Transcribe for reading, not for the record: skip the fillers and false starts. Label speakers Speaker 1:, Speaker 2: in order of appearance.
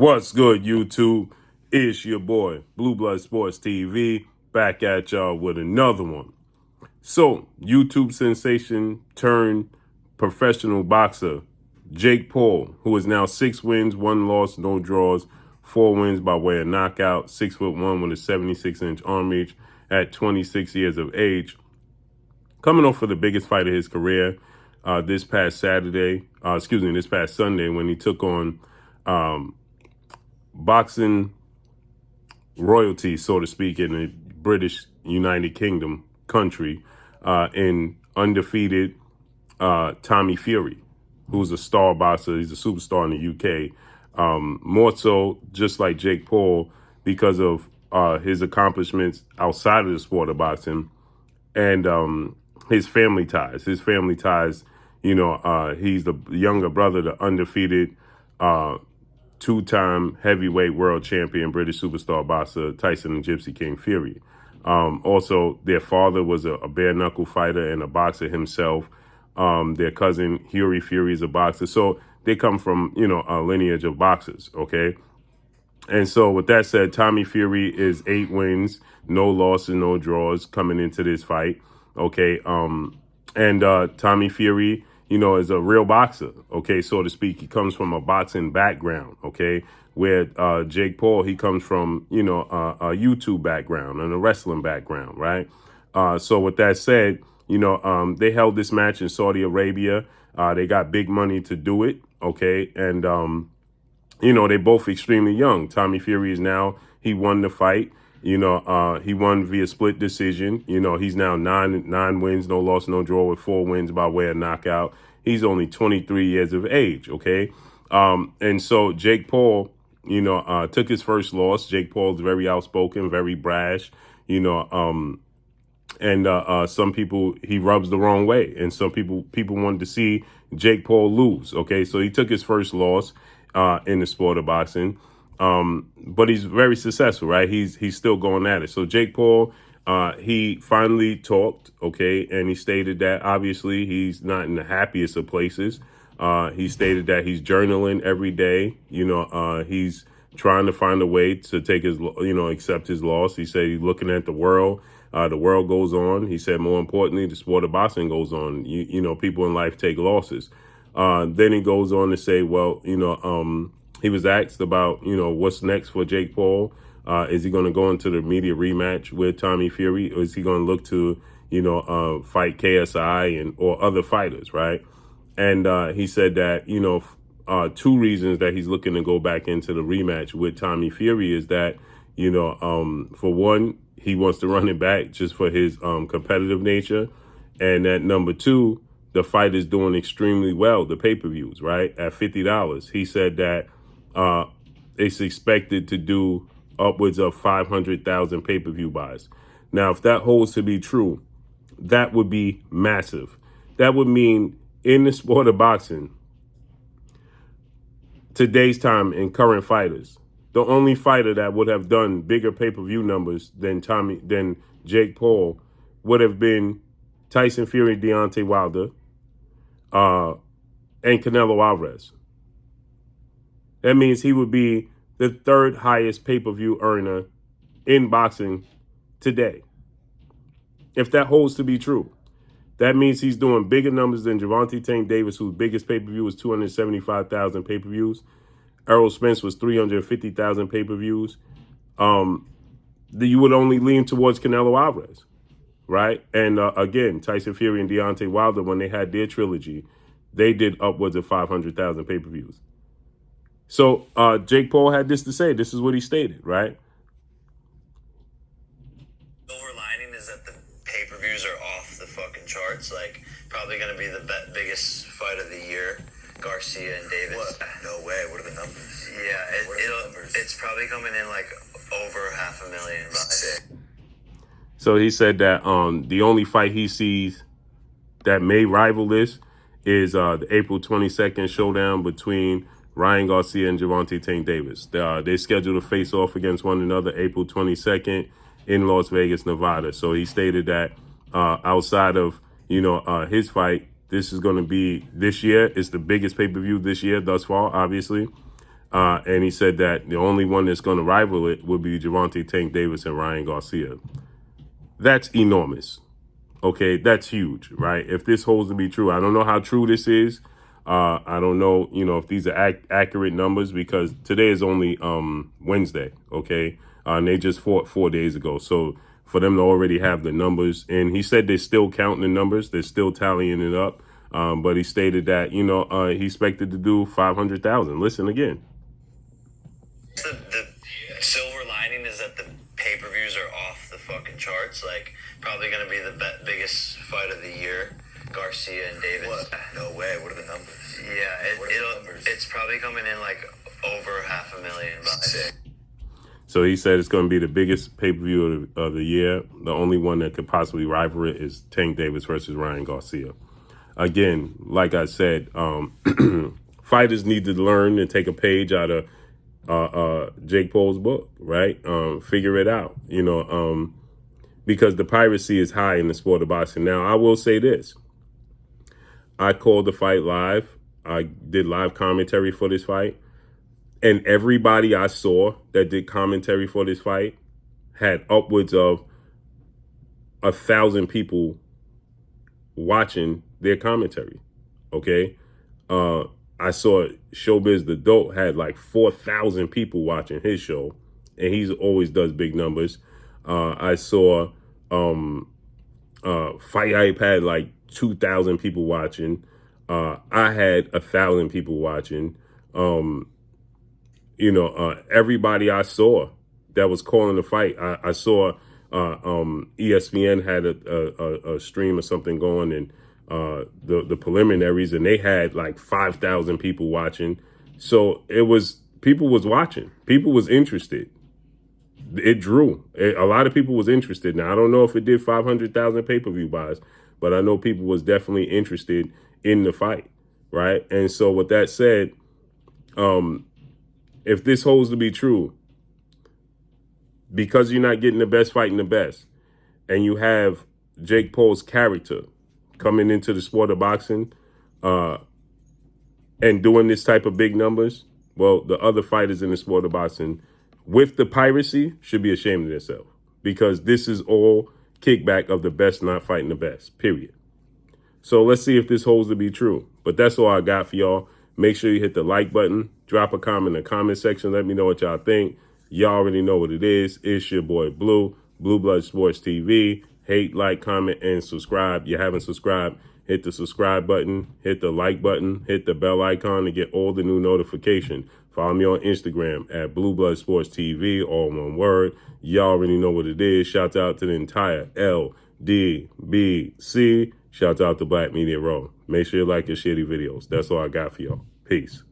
Speaker 1: What's good, YouTube? It's your boy, Blue Blood Sports TV, back at y'all with another one. So, YouTube sensation turned professional boxer Jake Paul, who is now 6 wins, 1 loss, no draws, 4 wins by way of knockout, 6'1" with a 76-inch arm reach at 26 years of age, coming off for the biggest fight of his career this past Sunday when he took on boxing royalty, so to speak, in the British United Kingdom country, in undefeated Tommy Fury, who's a star boxer. He's a superstar in the UK. More so, just like Jake Paul, because of his accomplishments outside of the sport of boxing and his family ties. He's the younger brother, the undefeated two-time heavyweight world champion, British superstar boxer Tyson and Gypsy King Fury. Also, their father was a bare-knuckle fighter and a boxer himself. Their cousin, Hughie Fury, is a boxer. So they come from, a lineage of boxers, okay? And so with that said, Tommy Fury is 8 wins, no losses, no draws coming into this fight, okay? Tommy Fury, is a real boxer, okay, so to speak. He comes from a boxing background, okay, where Jake Paul, he comes from, a YouTube background and a wrestling background, right? So with that said, they held this match in Saudi Arabia. They got big money to do it, okay, and, they both extremely young. Tommy Fury he won the fight. He won via split decision. He's now nine wins, no loss, no draw, with 4 wins by way of knockout. He's only 23 years of age, okay? And so Jake Paul, took his first loss. Jake Paul's very outspoken, very brash, some people he rubs the wrong way. And some people wanted to see Jake Paul lose, okay? So he took his first loss in the sport of boxing. But he's very successful, right? He's still going at it. So Jake Paul, he finally talked, okay, and he stated that obviously he's not in the happiest of places. He stated that he's journaling every day. He's trying to find a way to take accept his loss. He said he's looking at the world. The world goes on. He said, more importantly, the sport of boxing goes on. People in life take losses. Then he goes on to say, he was asked about, what's next for Jake Paul. Is he going to go into the immediate rematch with Tommy Fury, or is he going to look to, fight KSI or other fighters, right? And he said that, 2 reasons that he's looking to go back into the rematch with Tommy Fury is that, for one, he wants to run it back just for his competitive nature. And that number 2, the fight is doing extremely well, the pay-per-views, right? At $50. He said that it's expected to do upwards of 500,000 pay-per-view buys. Now, if that holds to be true, that would be massive. That would mean in the sport of boxing, today's time in current fighters, the only fighter that would have done bigger pay-per-view numbers than Jake Paul would have been Tyson Fury, Deontay Wilder, and Canelo Alvarez. That means he would be the 3rd highest pay-per-view earner in boxing today. If that holds to be true, that means he's doing bigger numbers than Gervonta Tank Davis, whose biggest pay-per-view was 275,000 pay-per-views. Errol Spence was 350,000 pay-per-views. You would only lean towards Canelo Alvarez, right? And again, Tyson Fury and Deontay Wilder, when they had their trilogy, they did upwards of 500,000 pay-per-views. So Jake Paul had this to say. This is what he stated, right?
Speaker 2: Silver lining is that the pay-per-views are off the fucking charts. Like, probably going to be the biggest fight of the year, Garcia and Davis.
Speaker 3: What? No way. What are the numbers?
Speaker 2: Yeah, it's probably coming in like over 500,000.
Speaker 3: Sick.
Speaker 1: So he said that the only fight he sees that may rival this is the April 22nd showdown between Ryan Garcia and Gervonta Tank Davis. They scheduled to face off against one another April 22nd in Las Vegas, Nevada. So he stated that outside of, his fight, this is going to be this year. It's the biggest pay-per-view this year thus far, obviously. And he said that the only one that's going to rival it would be Gervonta Tank Davis and Ryan Garcia. That's enormous. Okay, that's huge, right? If this holds to be true, I don't know how true this is. I don't know, if these are accurate numbers, because today is only Wednesday, okay? And they just fought 4 days ago. So for them to already have the numbers, and he said they're still counting the numbers, they're still tallying it up. But he stated that, he expected to do 500,000. Listen again.
Speaker 2: The silver lining is that the pay-per-views are off the fucking charts. Like, probably going to be the biggest fight of the year. Garcia and Davis.
Speaker 3: What? No way. What are the numbers?
Speaker 2: Yeah, it's probably coming in like over 500,000 bucks.
Speaker 3: Sick.
Speaker 1: So he said it's going to be the biggest pay-per-view of the year. The only one that could possibly rival it is Tank Davis versus Ryan Garcia. Again, like I said, fighters need to learn and take a page out of Jake Paul's book, right? Figure it out, because the piracy is high in the sport of boxing. Now, I will say this. I called the fight live. I did live commentary for this fight. And everybody I saw that did commentary for this fight had upwards of 1,000 people watching their commentary, okay? I saw Showbiz the Dope had like 4,000 people watching his show, and he always does big numbers. I saw Fight Hype had like 2,000 people watching. I had 1,000 people watching. Everybody I saw that was calling the fight. I saw ESPN had a stream or something going, and the preliminaries, and they had like 5,000 people watching. So people was watching. People was interested. It drew. A lot of people was interested. Now, I don't know if it did 500,000 pay-per-view buys, but I know people was definitely interested in the fight, right? And so with that said, if this holds to be true, because you're not getting the best fighting the best, and you have Jake Paul's character coming into the sport of boxing and doing this type of big numbers, well, the other fighters in the sport of boxing with the piracy should be ashamed of themselves, because this is all kickback of the best not fighting the best, period. So let's see if this holds to be true. But that's all I got for y'all. Make sure you hit the like button. Drop a comment in the comment section. Let me know what y'all think. Y'all already know what it is. It's your boy Blue, Blue Blood Sports TV. Hate, like, comment, and subscribe. You haven't subscribed, hit the subscribe button, hit the like button, hit the bell icon to get all the new notifications. Follow me on Instagram at Blue Blood Sports TV, all one word. Y'all already know what it is. Shout out to the entire LDBC. Shout out to Black Media Row. Make sure you like and share these videos. That's all I got for y'all. Peace.